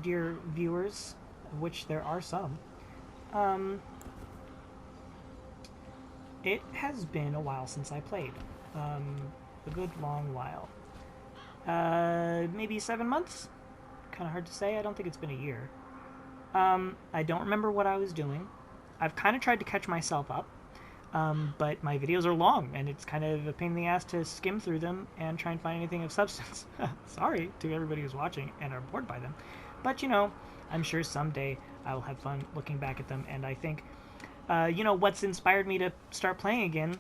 dear viewers, of which there are some. Um, it has been a while since I played. Um, a good long while. Maybe 7 months? Kind of hard to say. I don't think it's been a year. I don't remember what I was doing. I've kind of tried to catch myself up, but my videos are long, and it's kind of a pain in the ass to skim through them and try and find anything of substance. Sorry to everybody who's watching and are bored by them. But, I'm sure someday I will have fun looking back at them, and I think, what's inspired me to start playing again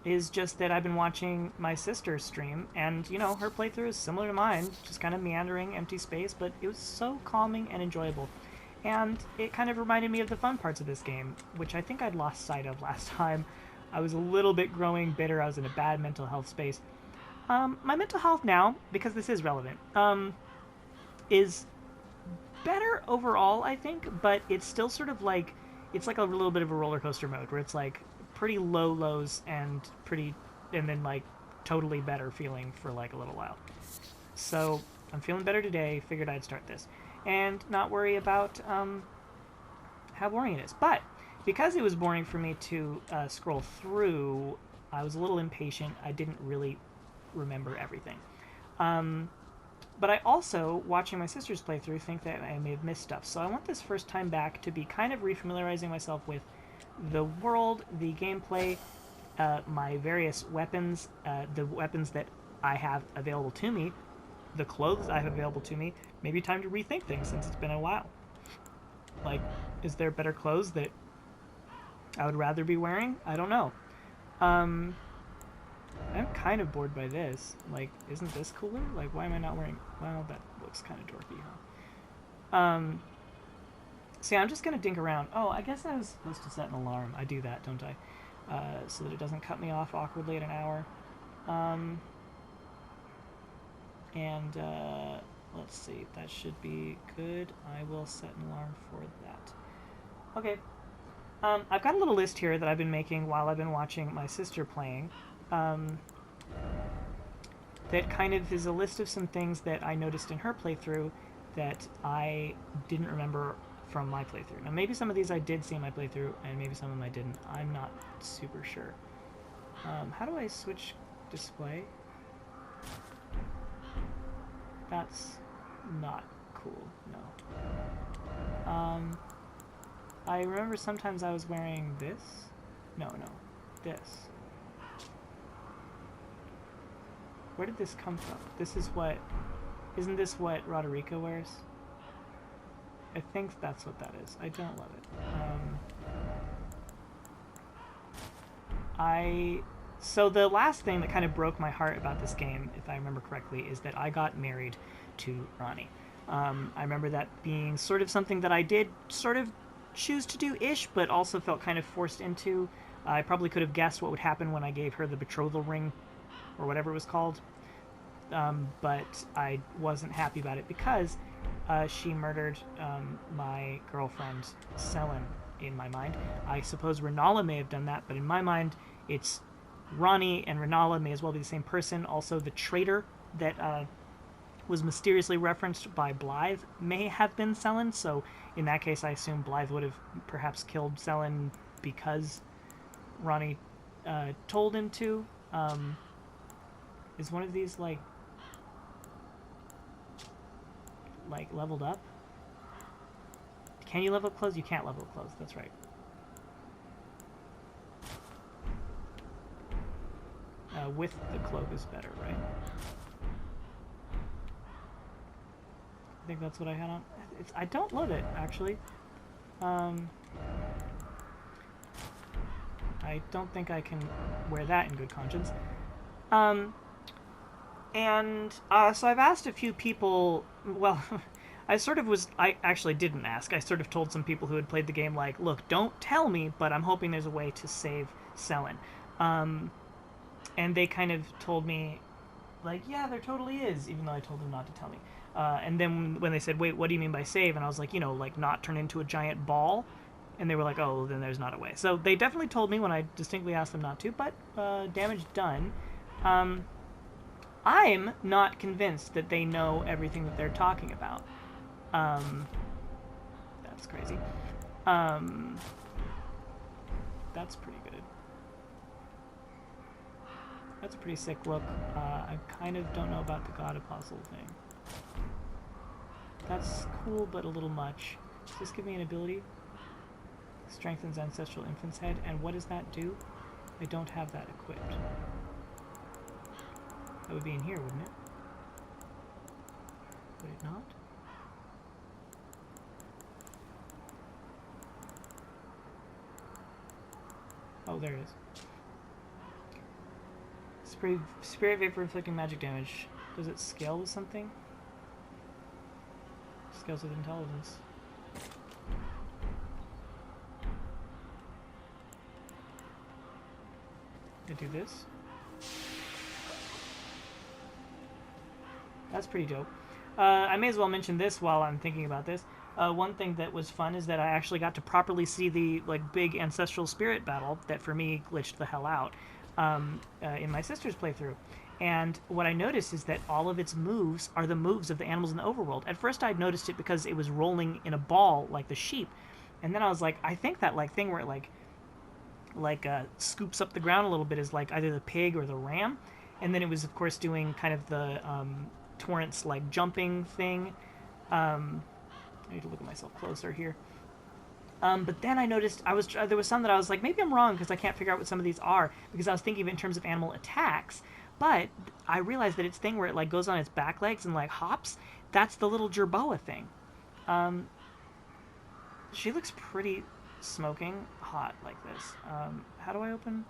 is just that I've been watching my sister stream, and, her playthrough is similar to mine, just kind of meandering, empty space, but it was so calming and enjoyable. And it kind of reminded me of the fun parts of this game, which I think I'd lost sight of last time. I was a little bit growing bitter. I was in a bad mental health space. My mental health now, because this is relevant, is better overall, I think, but it's still sort of like, it's like a little bit of a roller coaster mode, where it's like pretty low lows and then like totally better feeling for like a little while. So I'm feeling better today, figured I'd start this and not worry about how boring it is. But because it was boring for me to scroll through, I was a little impatient. I didn't really remember everything. But I also, watching my sister's playthrough, think that I may have missed stuff. So I want this first time back to be kind of refamiliarizing myself with the world, the gameplay, my various weapons, the weapons that I have available to me, the clothes I have available to me. Maybe time to rethink things since it's been a while. Like, is there better clothes that I would rather be wearing? I don't know. I'm kind of bored by this. Like, isn't this cooler? Like, why am I not wearing... Well, that looks kind of dorky, huh? See, I'm just going to dink around. Oh, I guess I was supposed to set an alarm. I do that, don't I? So that it doesn't cut me off awkwardly at an hour. Let's see. That should be good. I will set an alarm for that. Okay. I've got a little list here that I've been making while I've been watching my sister playing. That kind of is a list of some things that I noticed in her playthrough that I didn't remember from my playthrough. Now, maybe some of these I did see in my playthrough, and maybe some of them I didn't. I'm not super sure. How do I switch display? That's not cool, no. I remember sometimes I was wearing this. No, this. Where did this come from? This is what... Isn't this what Roderica wears? I think that's what that is. I don't love it. So the last thing that kind of broke my heart about this game, if I remember correctly, is that I got married to Ranni. I remember that being sort of something that I did sort of choose to do-ish, but also felt kind of forced into. I probably could have guessed what would happen when I gave her the betrothal ring, or whatever it was called. But I wasn't happy about it because she murdered my girlfriend, Selen, in my mind. I suppose Renala may have done that, but in my mind, it's Ranni and Renala may as well be the same person. Also, the traitor that was mysteriously referenced by Blaidd may have been Selen, so in that case, I assume Blaidd would have perhaps killed Selen because Ranni told him to. Is one of these, like leveled up? Can you level up clothes? You can't level up clothes, that's right. With the cloak is better, right? I think that's what I had on. I don't love it, actually. I don't think I can wear that in good conscience. So I've asked a few people, well, I actually didn't ask. I sort of told some people who had played the game, like, look, don't tell me, but I'm hoping there's a way to save Selen. And they kind of told me, like, yeah, there totally is, even though I told them not to tell me. And then when they said, wait, what do you mean by save? And I was like, like not turn into a giant ball. And they were like, oh, then there's not a way. So they definitely told me when I distinctly asked them not to, but damage done. I'm not convinced that they know everything that they're talking about. Um, that's crazy. Um, that's pretty good. That's a pretty sick look. I kind of don't know about the God Apostle thing. That's cool, but a little much. Does this give me an ability? Strengthens Ancestral Infant's Head. And what does that do? I don't have that equipped. That would be in here, wouldn't it? Would it not? Oh, there it is. Spirit Vapor inflicting magic damage. Does it scale with something? Scales with intelligence. I do this. That's pretty dope. I may as well mention this while I'm thinking about this. One thing that was fun is that I actually got to properly see the big ancestral spirit battle that for me glitched the hell out in my sister's playthrough. And what I noticed is that all of its moves are the moves of the animals in the overworld. At first I'd noticed it because it was rolling in a ball like the sheep. And then I was like, I think that thing where it scoops up the ground a little bit is either the pig or the ram. And then it was of course doing kind of the torrents jumping thing. I need to look at myself closer here. But then I noticed there was some that I was like, maybe I'm wrong because I can't figure out what some of these are because I was thinking of it in terms of animal attacks. But I realized that its thing where it goes on its back legs and hops, that's the little jerboa thing. She looks pretty smoking hot like this. How do I open?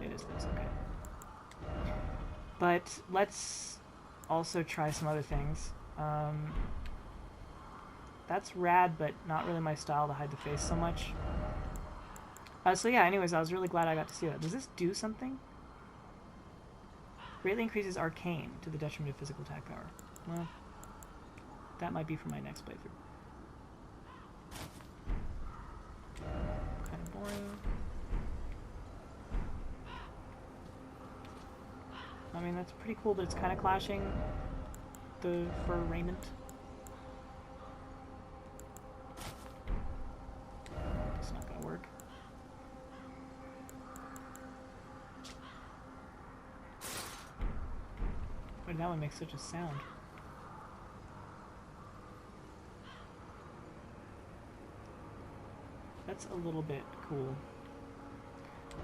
It is this, okay. But let's also try some other things. That's rad, but not really my style to hide the face so much. So yeah, anyways, I was really glad I got to see that. Does this do something? Greatly increases arcane to the detriment of physical attack power. Well, that might be for my next playthrough. Kind of boring. I mean, that's pretty cool, but it's kind of clashing the fur raiment. It's not gonna work. Why did that one make such a sound? That's a little bit cool,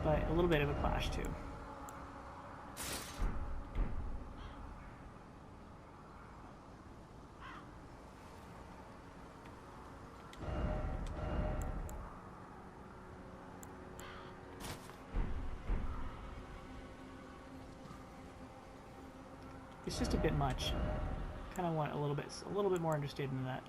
but a little bit of a clash too. It's just a bit much. Kind of want a little bit more interested in that.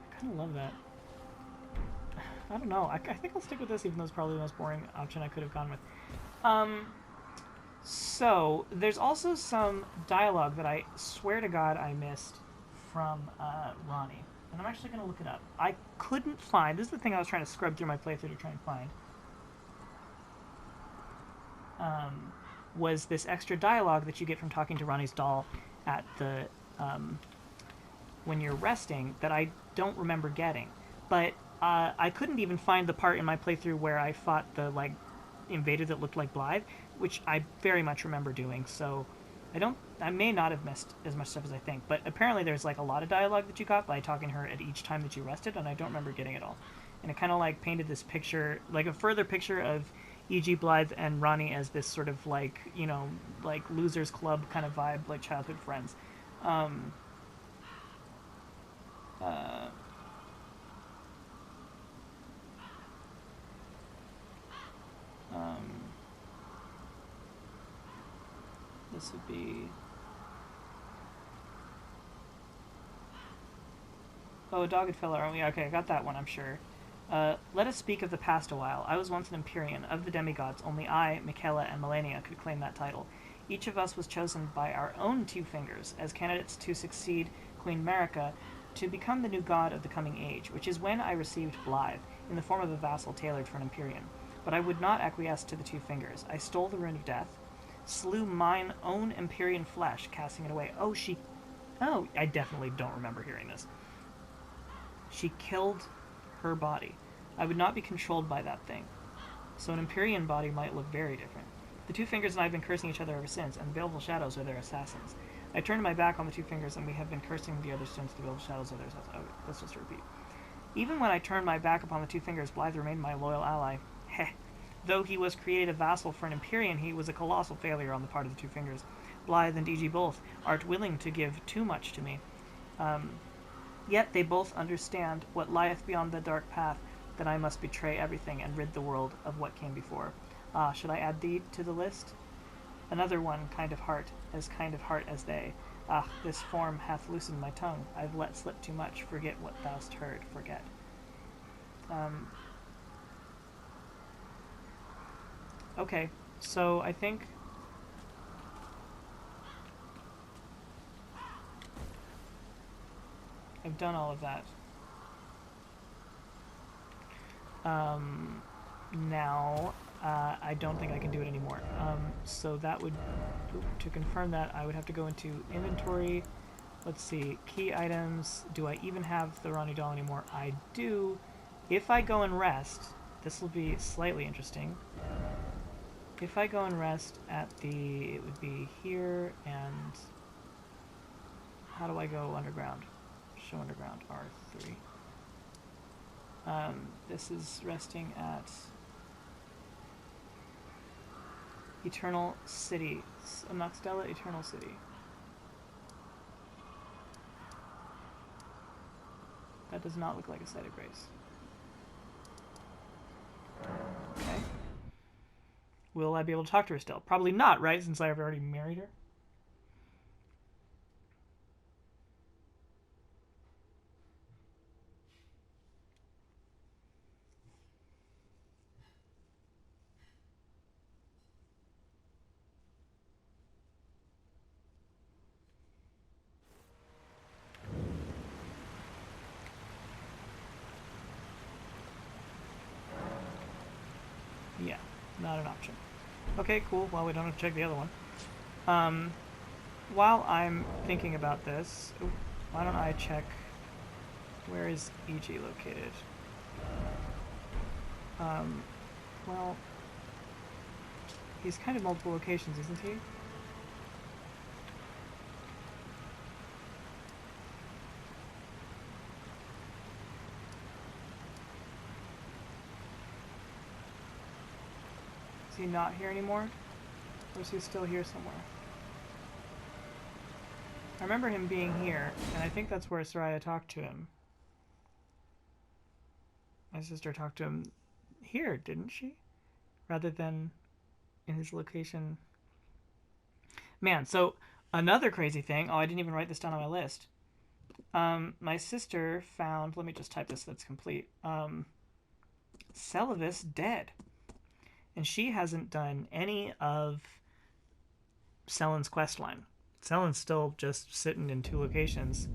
I kind of love that. I don't know. I think I'll stick with this, even though it's probably the most boring option I could have gone with. So there's also some dialogue that I swear to God I missed from Ranni, and I'm actually going to look it up. I couldn't find. This is the thing I was trying to scrub through my playthrough to try and find. Was this extra dialogue that you get from talking to Ranni's doll at the when you're resting that I don't remember getting, but I couldn't even find the part in my playthrough where I fought the invader that looked like Blaidd, which I very much remember doing. So I may not have missed as much stuff as I think, but apparently there's a lot of dialogue that you got by talking to her at each time that you rested, and I don't remember getting it all. And it kind of painted this picture, a further picture of E.G. Blaidd and Ranni as this sort of losers club kind of vibe, childhood friends. This would be... Oh, a dogged fellow. Oh, yeah, okay, I got that one, I'm sure. Let us speak of the past a while. I was once an Empyrean. Of the demigods, only I, Michaela, and Melania could claim that title. Each of us was chosen by our own two fingers as candidates to succeed Queen Marika to become the new god of the coming age, which is when I received Blaidd, in the form of a vassal tailored for an Empyrean. but I would not acquiesce to the two fingers. I stole the rune of death, slew mine own Empyrean flesh, casting it away. Oh, I definitely don't remember hearing this. She killed her body. I would not be controlled by that thing. So an Empyrean body might look very different. The two fingers and I have been cursing each other ever since, and the baleful shadows are their assassins. I turned my back on the two fingers, and we have been cursing the other since the baleful shadows are their assassins. Oh, let's just repeat. Even when I turned my back upon the two fingers, Blaidd remained my loyal ally. Heh. Though he was created a vassal for an Empyrean, he was a colossal failure on the part of the two fingers. Blaidd and DG both aren't willing to give too much to me. Yet they both understand what lieth beyond the dark path, that I must betray everything and rid the world of what came before. Ah, should I add thee to the list? Another one, kind of heart as they. Ah, this form hath loosened my tongue. I've let slip too much. Forget what thou'st heard. Forget. Okay, so I think... I've done all of that. Now, I don't think I can do it anymore. So that would... to confirm that, I would have to go into inventory. Let's see. Key items. Do I even have the Ranni doll anymore? I do. If I go and rest, this will be slightly interesting. If I go and rest at the... it would be here, and... how do I go underground? Show underground, R3. This is resting at Eternal City. Homicidal, Eternal City. That does not look like a site of grace. Okay. Will I be able to talk to her still? Probably not, right? Since I've already married her? Yeah, not an option. Okay, cool. Well, we don't have to check the other one. While I'm thinking about this, why don't I check... where is EG located? Well... he's kind of multiple locations, isn't he? Is he not here anymore? Or is he still here somewhere? I remember him being here, and I think that's where Soraya talked to him. My sister talked to him here, didn't she? Rather than in his location. Man, so another crazy thing. Oh, I didn't even write this down on my list. My sister found... let me just type this so that's complete. Celavis dead. And she hasn't done any of Selen's questline. Selen's still just sitting in 2 locations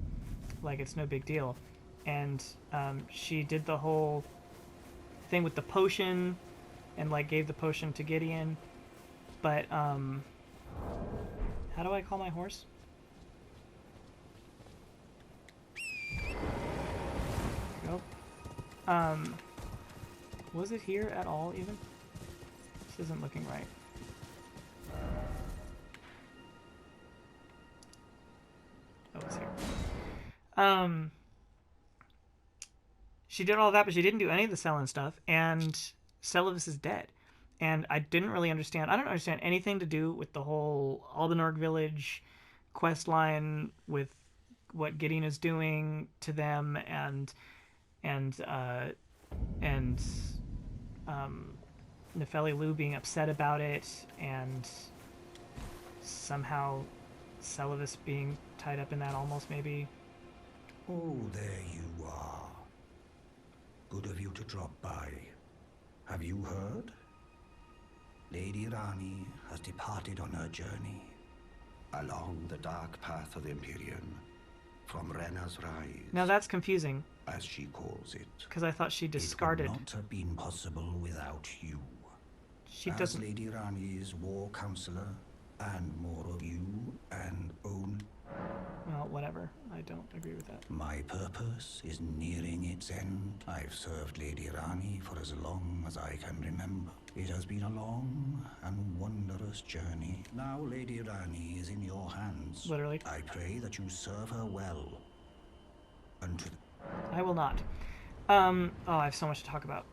like it's no big deal. And she did the whole thing with the potion and like gave the potion to Gideon. But how do I call my horse? There we go. Was it here at all even? This isn't looking right. Oh, it's here. She did all that, but she didn't do any of the Selen stuff, and Celavis is dead. And I didn't really understand. I don't understand anything to do with the whole Aldenorg village quest line with what Gideon is doing to them, and Nefeli Lu being upset about it, and somehow Celavis being tied up in that almost, maybe. Oh, there you are. Good of you to drop by. Have you heard? Lady Ranni has departed on her journey along the dark path of the Empyrean, from Renna's Rise. Now that's confusing, as she calls it. because I thought she discarded. It would not have been possible without you. She As doesn't... Lady Ranni's war counselor, and more of you, and own... Well, whatever. I don't agree with that. My purpose is nearing its end. I've served Lady Ranni for as long as I can remember. It has been a long and wondrous journey. Now Lady Ranni is in your hands. Literally. I pray that you serve her well. Unto the... I will not. Oh, I have so much to talk about.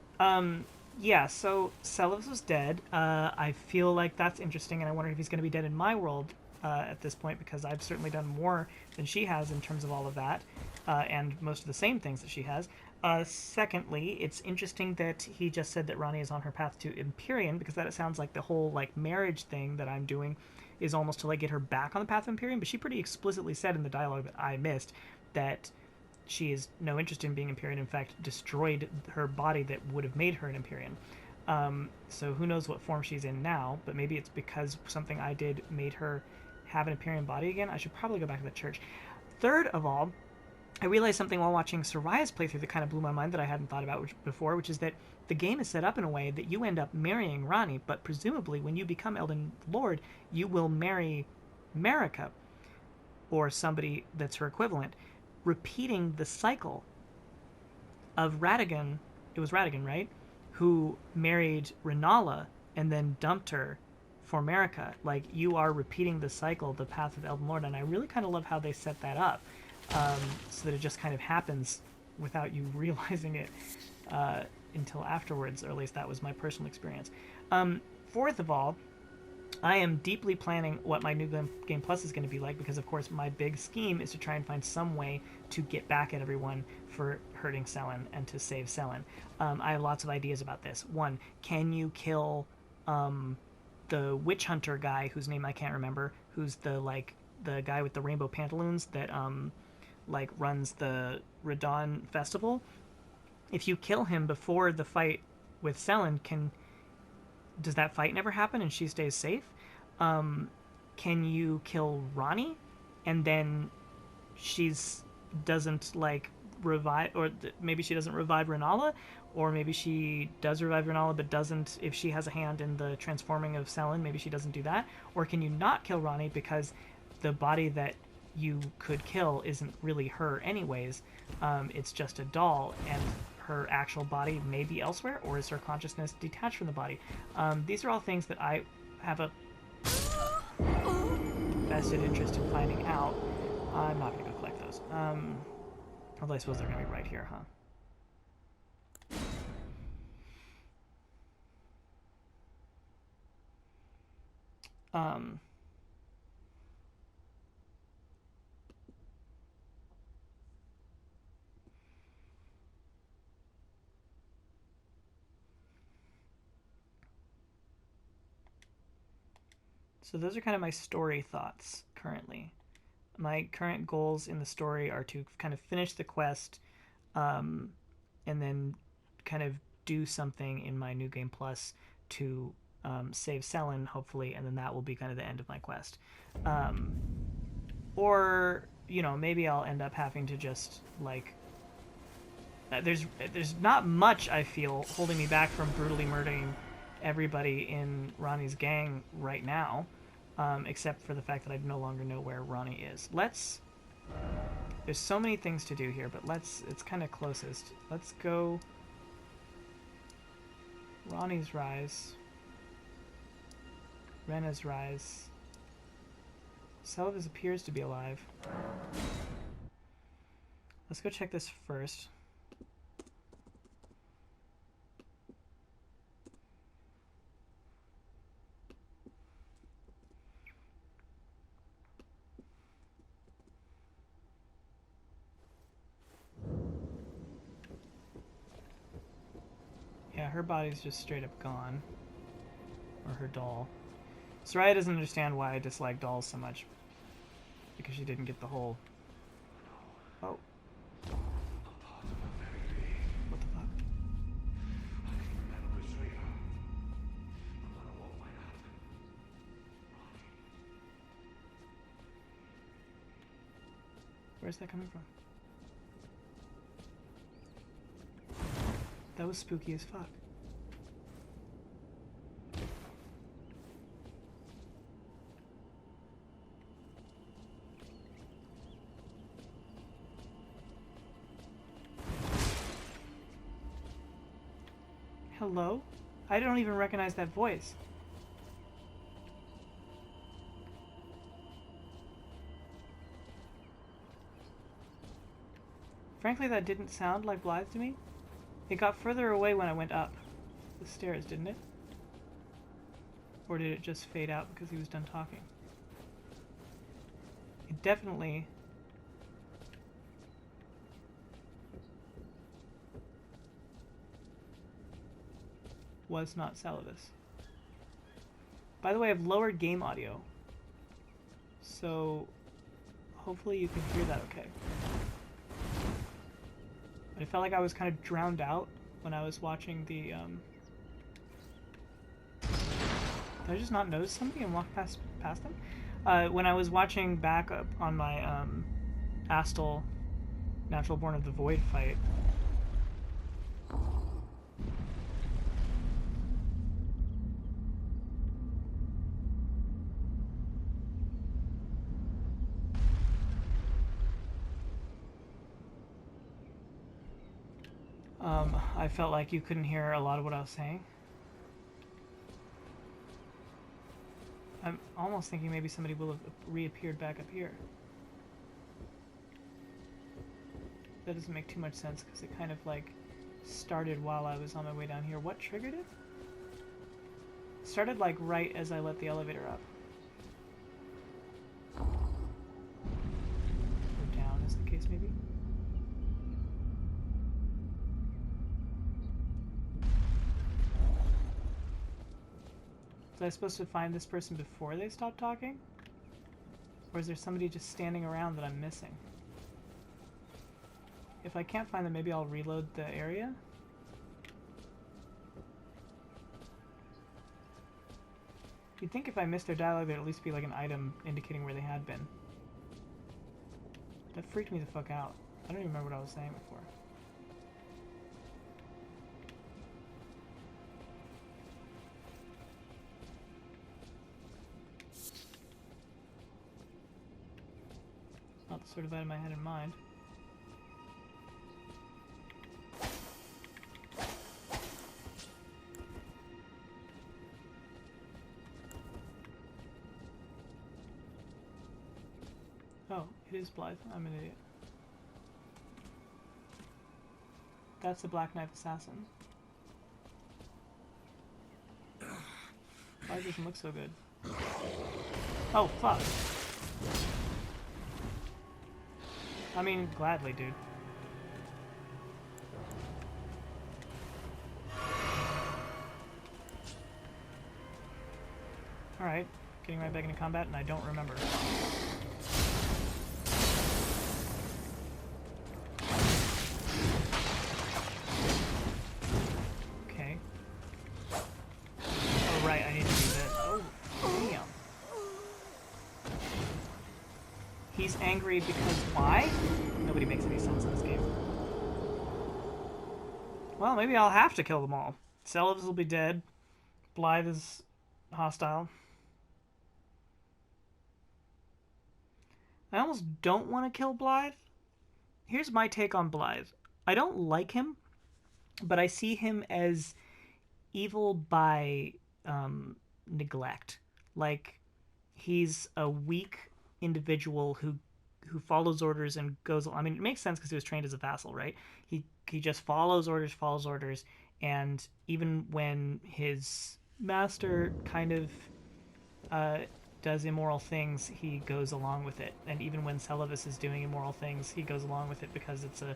Yeah, so Celos was dead. I feel like that's interesting, and I wonder if he's going to be dead in my world at this point, because I've certainly done more than she has in terms of all of that, and most of the same things that she has. Secondly, it's interesting that he just said that Ranni is on her path to Empyrean, because that sounds like the whole like marriage thing that I'm doing is almost to like get her back on the path of Empyrean, but she pretty explicitly said in the dialogue that I missed that she has no interest in being Empyrean. In fact, destroyed her body that would have made her an Empyrean. So who knows what form she's in now, but maybe it's because something I did made her have an Empyrean body again. I should probably go back to the church. Third of all, I realized something while watching Soraya's playthrough that kind of blew my mind that I hadn't thought about before, which is that the game is set up in a way that you end up marrying Ranni, but presumably when you become Elden Lord, you will marry Marika, or somebody that's her equivalent, repeating the cycle of Radagon. It was Radagon, right? Who married Renala and then dumped her for Marika. Like, you are repeating the cycle, the path of Elden Lord, and I really kind of love how they set that up, so that it just kind of happens without you realizing it until afterwards, or at least that was my personal experience. Fourth of all, I am deeply planning what my new Game Plus is going to be like, because of course my big scheme is to try and find some way to get back at everyone for hurting Sellen and to save Sellen. I have lots of ideas about this. One, can you kill the witch hunter guy whose name I can't remember, who's the guy with the rainbow pantaloons that runs the Radon festival? If you kill him before the fight with Sellen, does that fight never happen and she stays safe? Can you kill Ranni and then doesn't revive, or maybe she doesn't revive Renala, or maybe she does revive Renala but doesn't, if she has a hand in the transforming of Sellen, maybe she doesn't do that? Or can you not kill Ranni because the body that you could kill isn't really her anyways, it's just a doll, and her actual body may be elsewhere, or is her consciousness detached from the body? These are all things that I have a vested interest in finding out. I'm not going to go collect those. Although I suppose they're going to be right here, huh? So those are kind of my story thoughts currently. My current goals in the story are to kind of finish the quest, and then kind of do something in my new Game Plus to save Sellen, hopefully, and then that will be kind of the end of my quest. Or, maybe I'll end up having to just, there's not much, I feel, holding me back from brutally murdering everybody in Ranni's gang right now, except for the fact that I no longer know where Ranni is. There's so many things to do here, but it's kind of closest. Let's go Ranni's Rise, Renna's Rise. Selvas appears to be alive. Let's go check this first. Yeah, her body's just straight up gone. Or her doll. Soraya doesn't understand why I dislike dolls so much. Because she didn't get the whole... Oh. What the fuck? Where's that coming from? That was spooky as fuck. Hello? I don't even recognize that voice. Frankly, that didn't sound like Blaidd to me. It got further away when I went up the stairs, didn't it? Or did it just fade out because he was done talking? It definitely... was not Celovus. By the way, I've lowered game audio, so hopefully you can hear that okay. But it felt like I was kind of drowned out when I was watching the, Did I just not notice something and walk past them? When I was watching back up on my, Astal Natural Born of the Void fight, I felt like you couldn't hear a lot of what I was saying. I'm almost thinking maybe somebody will have reappeared back up here. That doesn't make too much sense because it kind of like started while I was on my way down here. What triggered it? It started like right as I let the elevator up. Or down, is the case maybe? Was I supposed to find this person before they stopped talking? Or is there somebody just standing around that I'm missing? If I can't find them, maybe I'll reload the area? You'd think if I missed their dialogue, there'd at least be like an item indicating where they had been. That freaked me the fuck out. I don't even remember what I was saying before. Not the sort of item I had in mind. Oh, it is Blaidd. I'm an idiot. That's the Black Knife Assassin. Blaidd doesn't look so good. Oh, fuck. I mean, gladly, dude. Alright, getting right back into combat, and I don't remember. Okay. Oh, right, I need to do this. Oh, damn. He's angry because why? Nobody makes any sense in this game. Well, maybe I'll have to kill them all. Celovus will be dead. Blaidd is hostile. I almost don't want to kill Blaidd. Here's my take on Blaidd. I don't like him, but I see him as evil by neglect. Like, he's a weak individual who follows orders and goes. I mean, it makes sense because he was trained as a vassal, right? He just follows orders, and even when his master kind of does immoral things, he goes along with it. And even when Celovus is doing immoral things, he goes along with it because it's a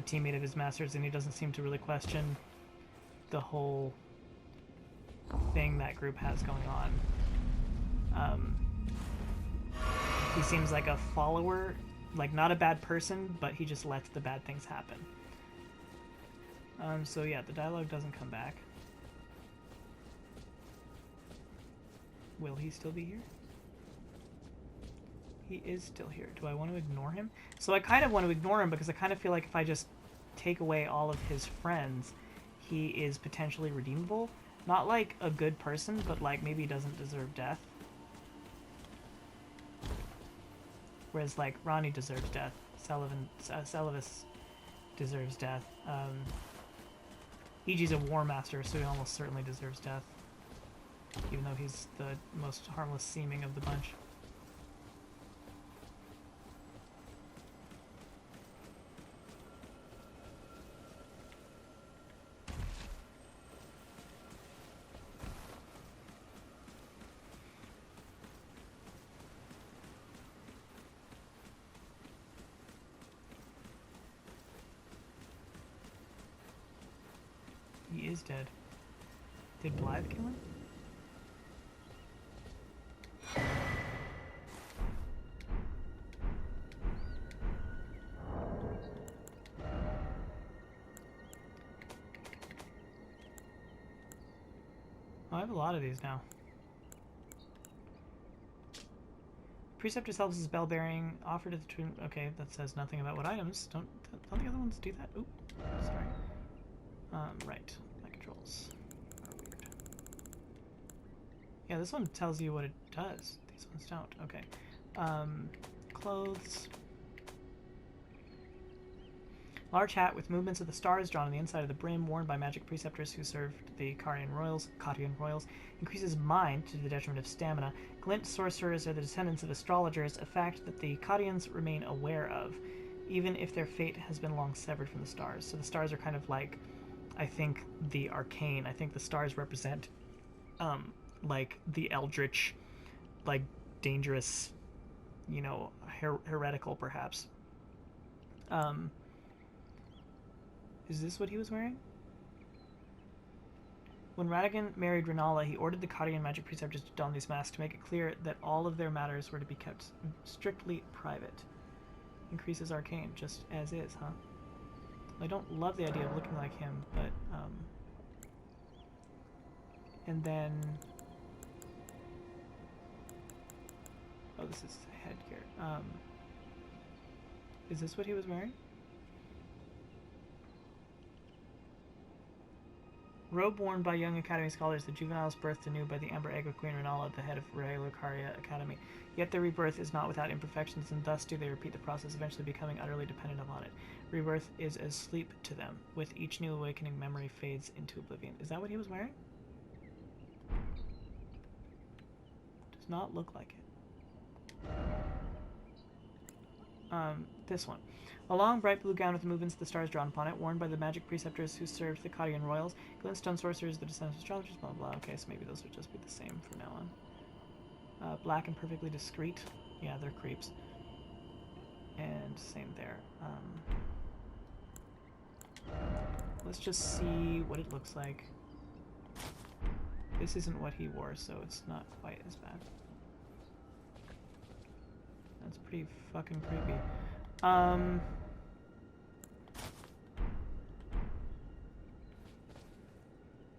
teammate of his master's, and he doesn't seem to really question the whole thing that group has going on. He seems like a follower, like not a bad person, but he just lets the bad things happen. So yeah, the dialogue doesn't come back. Will he still be here? He is still here. Do I want to ignore him? So I kind of want to ignore him because I kind of feel like if I just take away all of his friends, he is potentially redeemable. Not like a good person, but like maybe he doesn't deserve death. Whereas like Ranni deserves death. Celovus deserves death. EG's a War Master, so he almost certainly deserves death. Even though he's the most harmless seeming of the bunch. He is dead. Did Blaidd kill him? Oh, I have a lot of these now. Preceptor sells his bell bearing offered at the tomb. Okay, that says nothing about what items. Don't the other ones do that? Oop, sorry. Right. My controls are weird. Yeah, this one tells you what it does. These ones don't. Okay. Clothes. Large hat with movements of the stars drawn on the inside of the brim, worn by magic preceptors who served the Carian royals, increases mind to the detriment of stamina. Glint sorcerers are the descendants of astrologers, a fact that the Carians remain aware of, even if their fate has been long severed from the stars. So the stars are kind of like, I think, the arcane. I think the stars represent, like, the eldritch, like, dangerous, you know, heretical, perhaps. Is this what he was wearing? When Radagon married Rennala, he ordered the Carian magic preceptors to don these masks to make it clear that all of their matters were to be kept strictly private. Increases arcane, just as is, huh? I don't love the idea of looking like him, but, and then... Oh, this is headgear. Is this what he was wearing? Robe worn by young Academy scholars, the juveniles birthed anew by the Amber Egg of Queen Rennala at the head of Lucaria Academy. Yet their rebirth is not without imperfections, and thus do they repeat the process, eventually becoming utterly dependent upon it. Rebirth is as sleep to them. With each new awakening, memory fades into oblivion. Is that what he was wearing? Does not look like it. This one. A long, bright blue gown with the movements of the stars drawn upon it, worn by the magic preceptors who served the Carian royals. Glintstone sorcerers, the descendants of astrologers, blah, blah. Okay, so maybe those would just be the same from now on. Black and perfectly discreet. Yeah, they're creeps. And same there. Let's just see what it looks like. This isn't what he wore, so it's not quite as bad. That's pretty fucking creepy.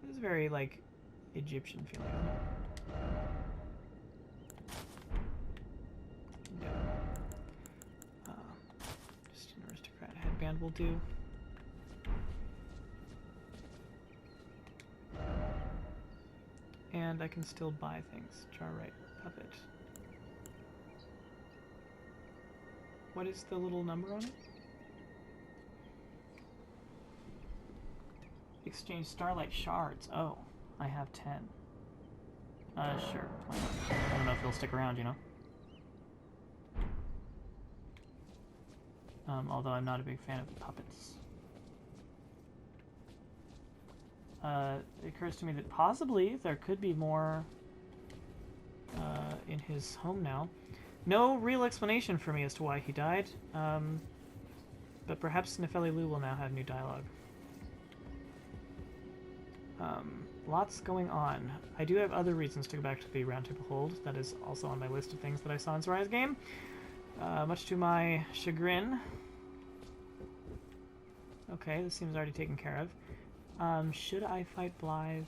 This is very, like, Egyptian feeling, isn't it? No. Just an aristocrat headband will do. And I can still buy things. Charrite puppet. What is the little number on it? Exchange starlight shards. Oh, I have 10. Sure. Why not? I don't know if they'll stick around, you know? Although I'm not a big fan of puppets. It occurs to me that possibly there could be more in his home now. No real explanation for me as to why he died, but perhaps Nefeli Lu will now have new dialogue. Lots going on. I do have other reasons to go back to the Roundtable Hold. That is also on my list of things that I saw in Soraya's game, much to my chagrin. Okay, this seems already taken care of. Should I fight Blaidd?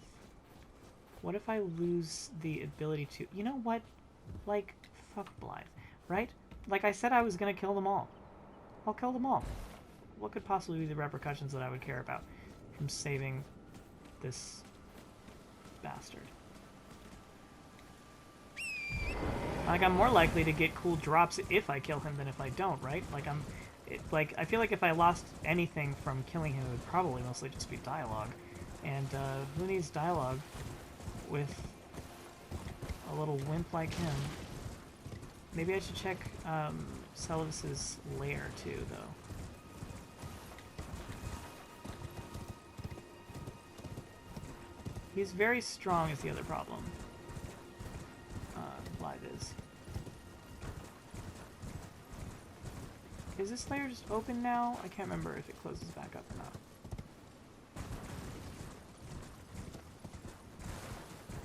What if I lose the ability to... You know what? Like, fuck Blaidd, right? Like I said, I was gonna kill them all. I'll kill them all. What could possibly be the repercussions that I would care about from saving this bastard? Like, I'm more likely to get cool drops if I kill him than if I don't, right? Like, I feel like if I lost anything from killing him, it would probably mostly just be dialogue. And who needs dialogue with a little wimp like him? Maybe I should check Celavis's lair too, though. He's very strong is the other problem. Blaidd is. Is this layer just open now? I can't remember if it closes back up or not.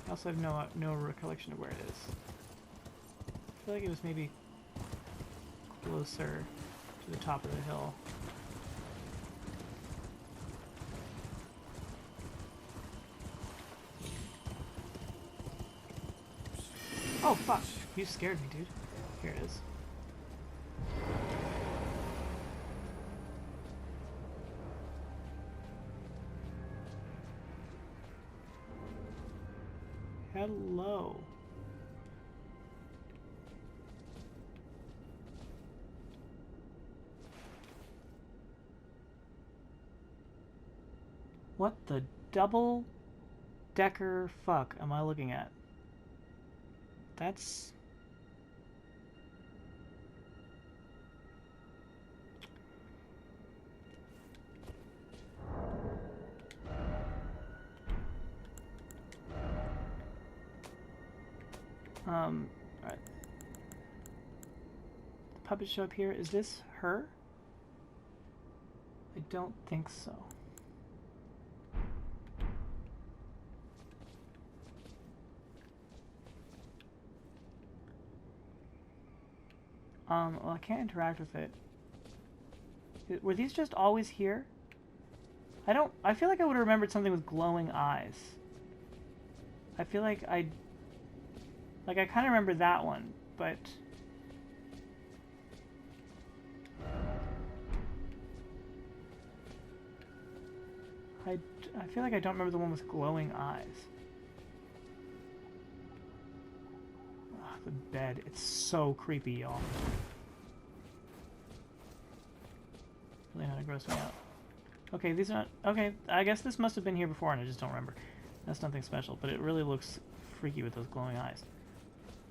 I also have no recollection of where it is. I feel like it was maybe closer to the top of the hill. Oh fuck! You scared me, dude. Here it is. Hello. What the double-decker fuck am I looking at? That's... alright. The puppet show up here. Is this her? I don't think so. Well, I can't interact with it. Were these just always here? I feel like I would have remembered something with glowing eyes. I feel like I kind of remember that one, but... I feel like I don't remember the one with glowing eyes. Ugh, the bed, it's so creepy, y'all. Really how to gross me out. Okay, these are not... Okay, I guess this must have been here before and I just don't remember. That's nothing special, but it really looks freaky with those glowing eyes.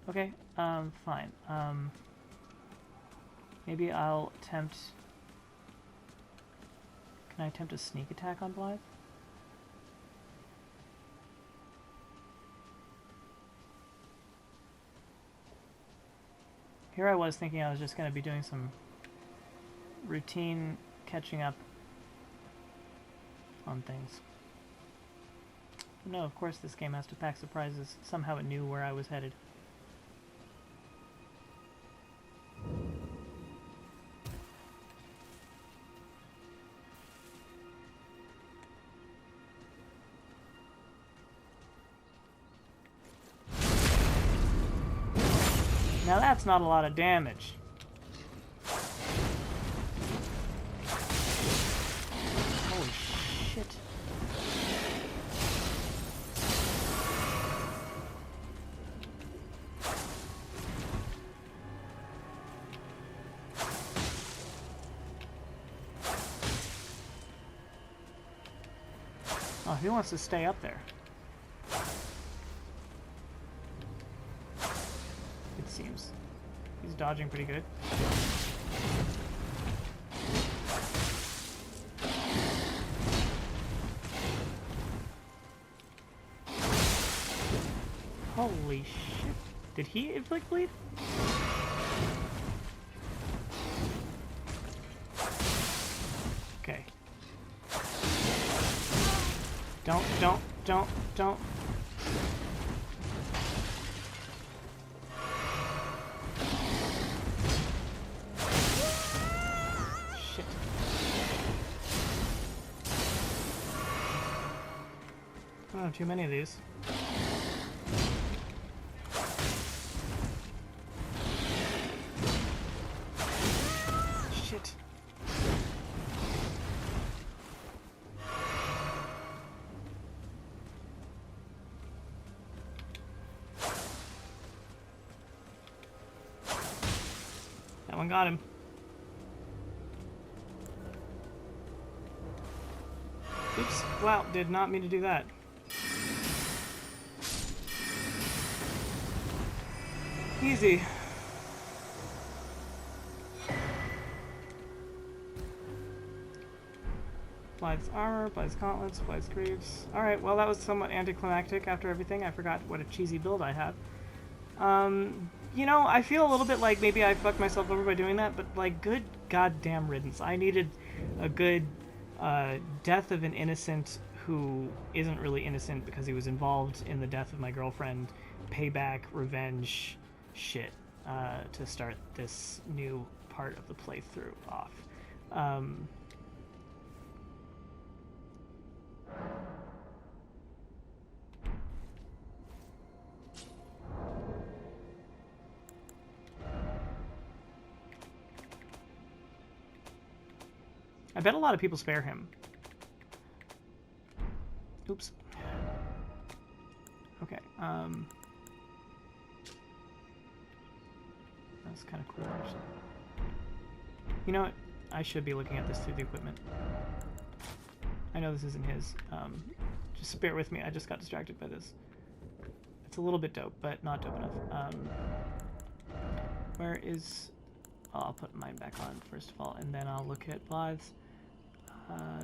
Okay, fine. Maybe I'll attempt... Can I attempt a sneak attack on Blaidd? Here I was thinking I was just going to be doing some routine catching up on things. But no, of course this game has to pack surprises. Somehow it knew where I was headed. Now that's not a lot of damage. Holy shit. Oh, he wants to stay up there. Seems. He's dodging pretty good. Holy shit. Did he inflict bleed? Okay. Don't. Oh, too many of these. Shit. That one got him. Oops. Wow, did not mean to do that. Easy. Blaidd's armor, Blaidd's gauntlets, Blaidd's greaves. Alright, well that was somewhat anticlimactic after everything. I forgot what a cheesy build I had. You know, I feel a little bit like maybe I fucked myself over by doing that, but like, good goddamn riddance. I needed a good death of an innocent who isn't really innocent because he was involved in the death of my girlfriend, payback, revenge shit, to start this new part of the playthrough off. I bet a lot of people spare him. Oops. Okay, that's kind of cool, actually. You know what? I should be looking at this through the equipment. I know this isn't his. Just bear with me, I just got distracted by this. It's a little bit dope, but not dope enough. Where is... Oh, I'll put mine back on, first of all, and then I'll look at Blaidd's.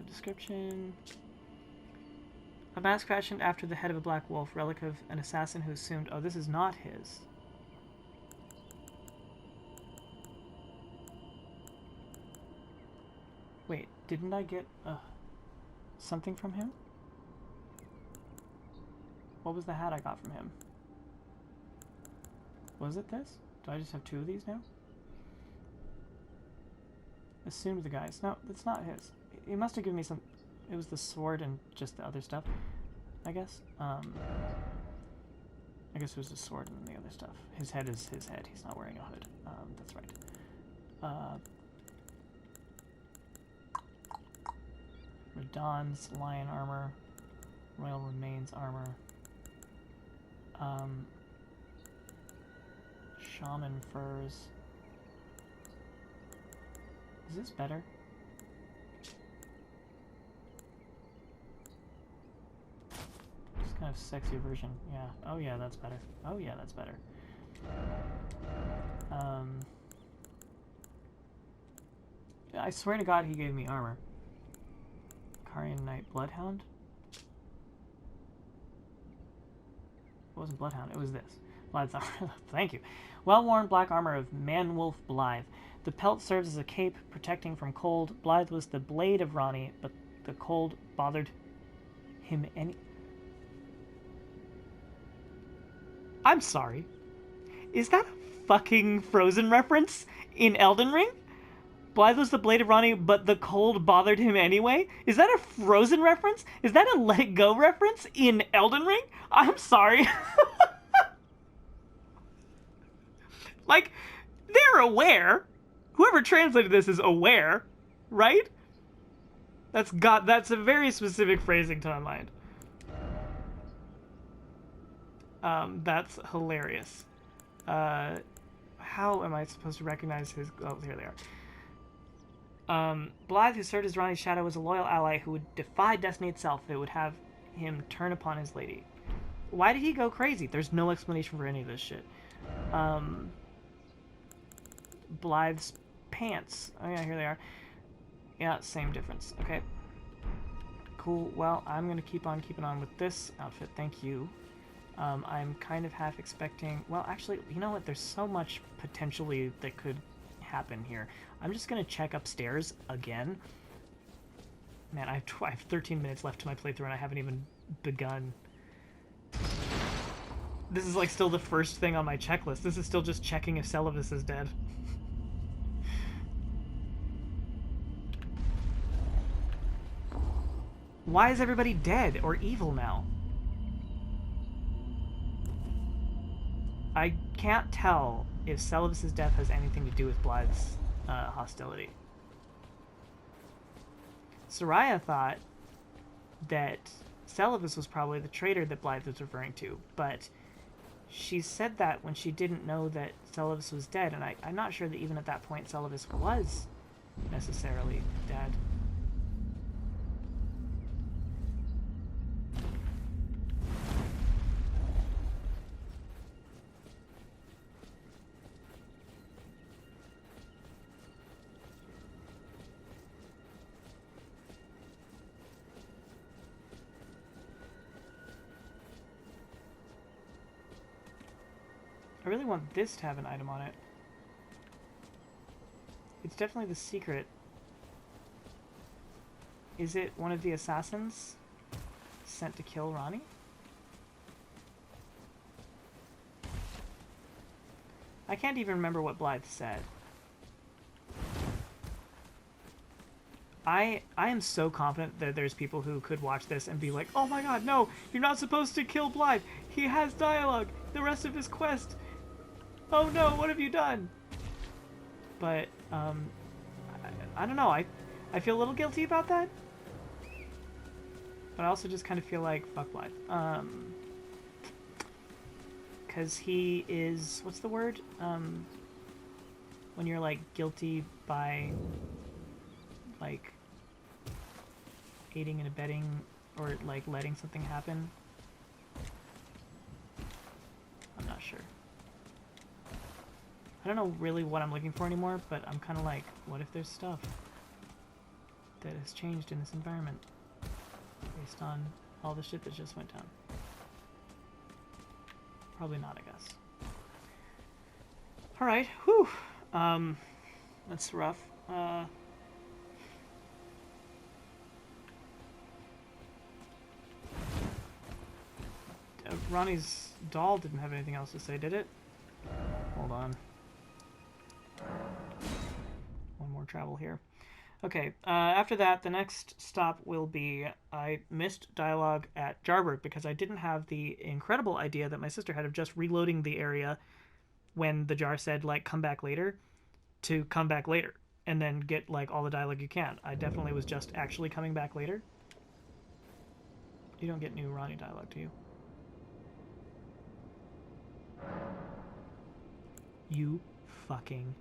Description. A mask fashioned after the head of a black wolf, relic of an assassin who assumed... Oh, this is not his. Wait, didn't I get something from him? What was the hat I got from him? Was it this? Do I just have two of these now? Assumed the guy's. No, that's not his. He must have given me some... It was the sword and just the other stuff, I guess. I guess it was the sword and the other stuff. His head is his head. He's not wearing a hood. That's right. Radahn's lion armor. Royal Remains armor. Shaman furs. Is this better? Just kind of sexy version. Yeah. Oh yeah, that's better. Oh yeah, that's better. I swear to God he gave me armor. Karian Knight Bloodhound? It wasn't Bloodhound, it was this. Blaidd's armor. Thank you. Well-worn black armor of Man-Wolf Blaidd. The pelt serves as a cape, protecting from cold. Blaidd was the blade of Ranni, but the cold bothered him any... I'm sorry. Is that a fucking Frozen reference in Elden Ring? Blaidd was the blade of Ranni, but the cold bothered him anyway? Is that a Frozen reference? Is that a Let It Go reference in Elden Ring? I'm sorry. Like, they're aware. Whoever translated this is aware, right? That's a very specific phrasing to my mind. That's hilarious. How am I supposed to recognize his... Oh, here they are. Blaidd, who served as Ranni's shadow, was a loyal ally who would defy destiny itself if it would have him turn upon his lady. Why did he go crazy? There's no explanation for any of this shit. Blaidd's pants. Oh yeah, here they are. Yeah, same difference. Okay. Cool. Well, I'm gonna keep on keeping on with this outfit. Thank you. I'm kind of half expecting... Well, actually, you know what? There's so much potentially that could happen here. I'm just gonna check upstairs again. Man, I have 13 minutes left to my playthrough and I haven't even begun. This is like still the first thing on my checklist. This is still just checking if Celavis is dead. Why is everybody dead or evil now? I can't tell if Celavis' death has anything to do with Blaidd's hostility. Soraya thought that Celavis was probably the traitor that Blaidd was referring to, but she said that when she didn't know that Celavis was dead, and I'm not sure that even at that point Celavis was necessarily dead. I really want this to have an item on it. It's definitely the secret. Is it one of the assassins sent to kill Ranni? I can't even remember what Blaidd said. I am so confident that there's people who could watch this and be like, oh my god, no, you're not supposed to kill Blaidd. He has dialogue. The rest of his quest. Oh no, what have you done? But, I don't know. I feel a little guilty about that. But I also just kind of feel like, fuck Blaidd. Because he is, what's the word? When you're, like, guilty by, like, aiding and abetting, or, like, letting something happen. I'm not sure. I don't know really what I'm looking for anymore, but I'm kind of like, what if there's stuff that has changed in this environment based on all the shit that just went down? Probably not, I guess. Alright, whew. That's rough. Ranni's doll didn't have anything else to say, did it? Hold on. One more travel here. Okay, after that, the next stop will be, I missed dialogue at Jarberg because I didn't have the incredible idea that my sister had of just reloading the area when the jar said, like, come back later, to come back later, and then get, like, all the dialogue you can. I definitely was just actually coming back later. You don't get new Ranni dialogue, do you? You fucking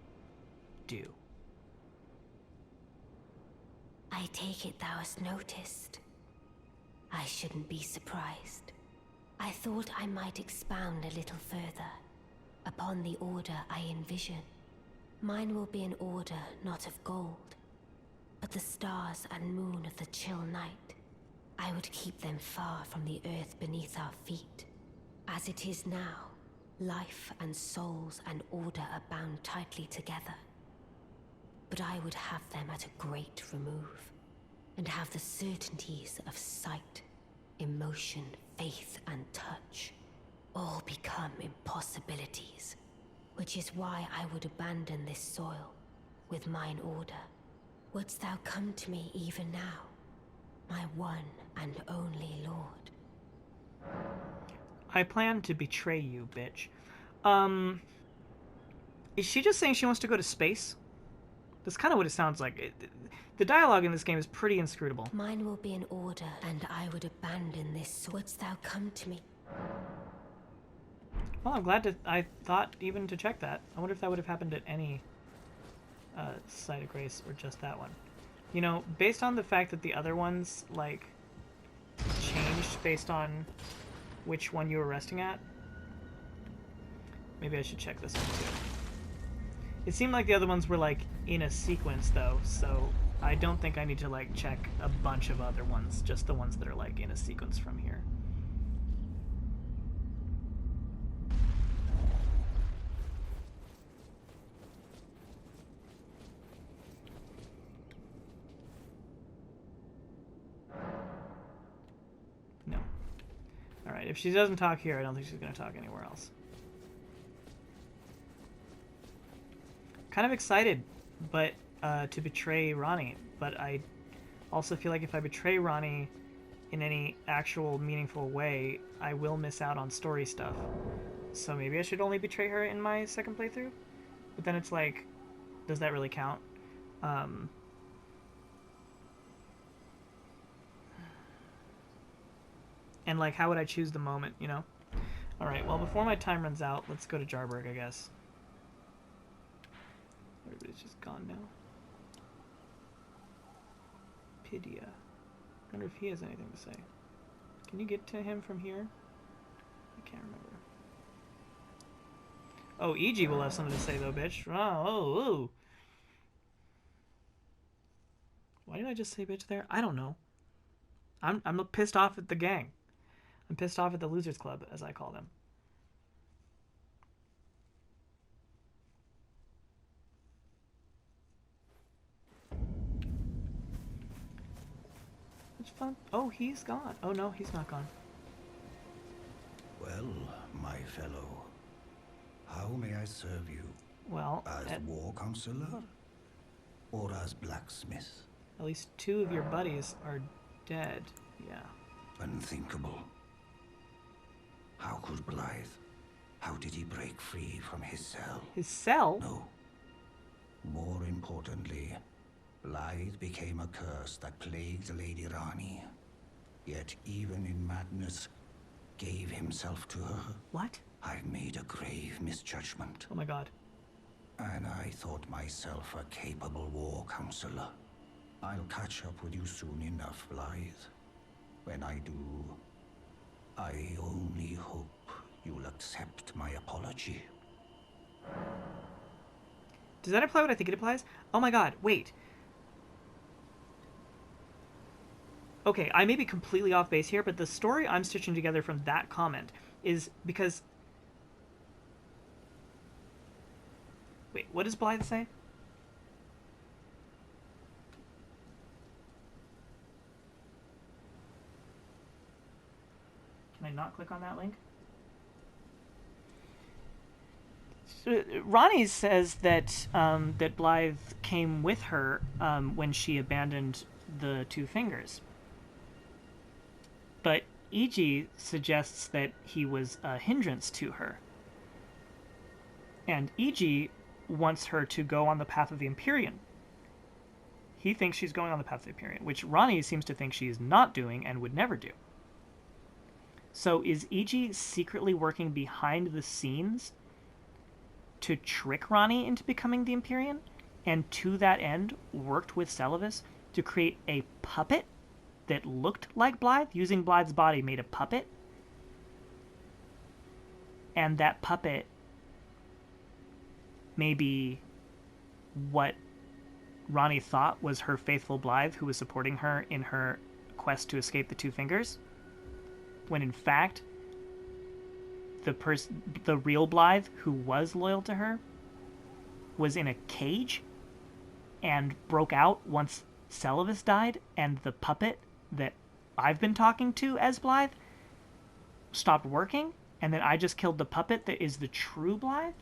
do. I take it thou hast noticed. I shouldn't be surprised. I thought I might expound a little further upon the order I envision. Mine will be an order not of gold, but the stars and moon of the chill night. I would keep them far from the earth beneath our feet. As it is now, life and souls and order are bound tightly together. But I would have them at a great remove, and have the certainties of sight, emotion, faith, and touch all become impossibilities, which is why I would abandon this soil with mine order. Wouldst thou come to me even now, my one and only lord? I plan to betray you, bitch. Is she just saying she wants to go to space? That's kind of what it sounds like. The dialogue in this game is pretty inscrutable. Mine will be an order, and I would abandon this. Wouldst thou come to me? Well, I'm glad I thought even to check that. I wonder if that would have happened at any site of grace or just that one. You know, based on the fact that the other ones, like, changed based on which one you were resting at, maybe I should check this one too. It seemed like the other ones were, like, in a sequence, though, so I don't think I need to, like, check a bunch of other ones, just the ones that are, like, in a sequence from here. No. Alright, if she doesn't talk here, I don't think she's going to talk anywhere else. Kind of excited, but to betray Ranni, but I also feel like if I betray Ranni in any actual meaningful way, I will miss out on story stuff. So maybe I should only betray her in my second playthrough? But then it's like, does that really count? And like, how would I choose the moment, you know? Alright, well, before my time runs out, let's go to Jarberg, I guess. Everybody's just gone now. Pidia. I wonder if he has anything to say. Can you get to him from here? I can't remember. Oh, EG will have something to say, though, bitch. Oh. Why did I just say bitch there? I don't know. I'm pissed off at the gang. I'm pissed off at the Losers Club, as I call them. It's fun. Oh, he's gone. Oh, no, he's not gone. Well, my fellow, how may I serve you? Well, As war counselor? Or as blacksmith? at least 2 of your buddies are dead. Yeah. Unthinkable. How could Blaidd? How did he break free from his cell? His cell? No. More importantly, Blaidd became a curse that plagued Lady Ranni. Yet even in madness, gave himself to her. What? I've made a grave misjudgment. Oh my god. And I thought myself a capable war counselor. I'll catch up with you soon enough, Blaidd. When I do, I only hope you'll accept my apology. Does that imply what I think it implies? Oh my god, wait. Okay, I may be completely off base here, but the story I'm stitching together from that comment is because... Wait, what does Blaidd say? Can I not click on that link? Ranni says that that Blaidd came with her when she abandoned the 2 fingers. But E.G. suggests that he was a hindrance to her. And E.G. wants her to go on the path of the Empyrean. He thinks she's going on the path of the Empyrean, which Ranni seems to think she is not doing and would never do. So is E.G. secretly working behind the scenes to trick Ranni into becoming the Empyrean, and to that end worked with Seluvis to create a puppet that looked like Blaidd, using Blaidd's body made a puppet, and that puppet may be what Ranni thought was her faithful Blaidd who was supporting her in her quest to escape the 2 fingers, when in fact the real Blaidd, who was loyal to her, was in a cage and broke out once Seluvis died, and the puppet that I've been talking to as Blaidd stopped working, and then I just killed the puppet that is the true Blaidd?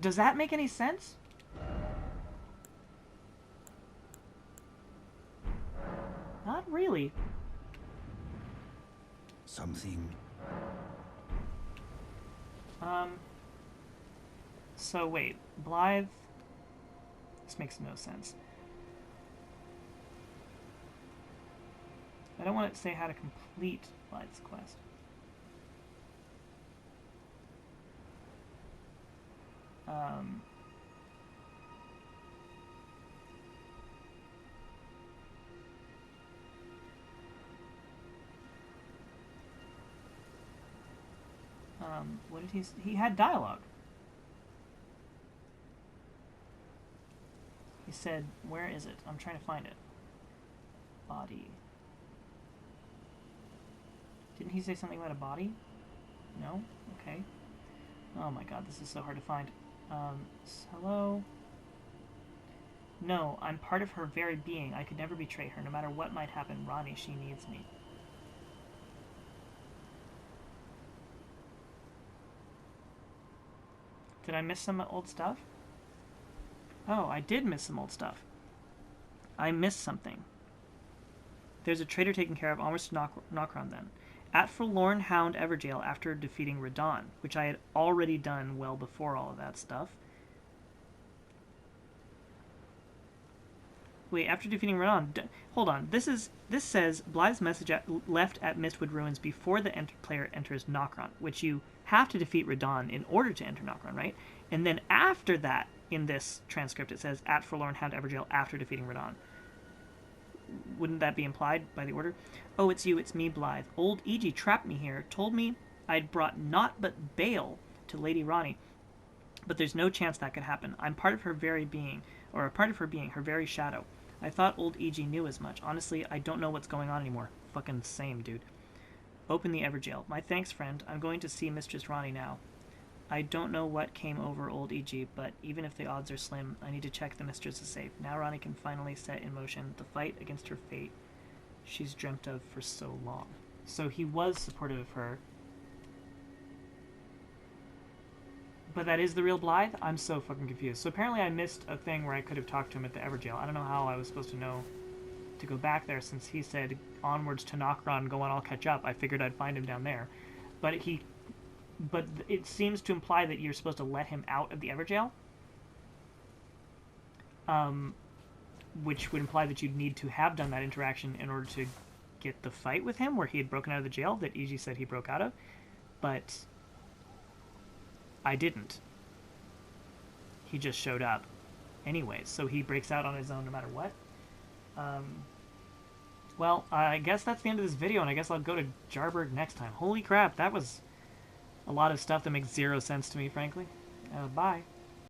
Does that make any sense? Not really. Something. So wait, Blaidd... This makes no sense. I don't want it to say how to complete Blaidd's quest. What did he had dialogue. He said, where is it? I'm trying to find it. Body. Didn't he say something about a body? No? Okay. Oh my god, this is so hard to find. Hello? No, I'm part of her very being. I could never betray her. No matter what might happen, Ranni, she needs me. Did I miss some old stuff? Oh, I did miss some old stuff. I missed something. There's a traitor taken care of, onwards to Nokron then. At Forlorn Hound Everjail after defeating Radon, which I had already done well before all of that stuff. Wait, after defeating Radon... Hold on. This says Blaidd's message left at Mistwood Ruins before the player enters Nokron, which you have to defeat Radon in order to enter Nokron, right? And then after that, in this transcript, it says at Forlorn Hound Everjail after defeating Radon. Wouldn't that be implied by the order? Oh, it's you, it's me, Blaidd. Old E.G. trapped me here, told me I'd brought naught but bale to Lady Ranni, but there's no chance that could happen. I'm part of her very being, or a part of her being, her very shadow. I thought old E.G. knew as much. Honestly, I don't know what's going on anymore. Fucking same, dude. Open the Everjail. My thanks, friend. I'm going to see Mistress Ranni now. I don't know what came over old EG, but even if the odds are slim, I need to check the mistress is safe. Now Ranni can finally set in motion the fight against her fate she's dreamt of for so long. So he was supportive of her. But that is the real Blaidd? I'm so fucking confused. So apparently I missed a thing where I could have talked to him at the Everjail. I don't know how I was supposed to know to go back there since he said onwards to Nokron, go on, I'll catch up. I figured I'd find him down there. But it seems to imply that you're supposed to let him out of the Everjail. Which would imply that you'd need to have done that interaction in order to get the fight with him where he had broken out of the jail that EG said he broke out of. But I didn't. He just showed up anyways, so he breaks out on his own no matter what. Well, I guess that's the end of this video, and I guess I'll go to Jarburg next time. Holy crap, that was a lot of stuff that makes zero sense to me, frankly. Bye.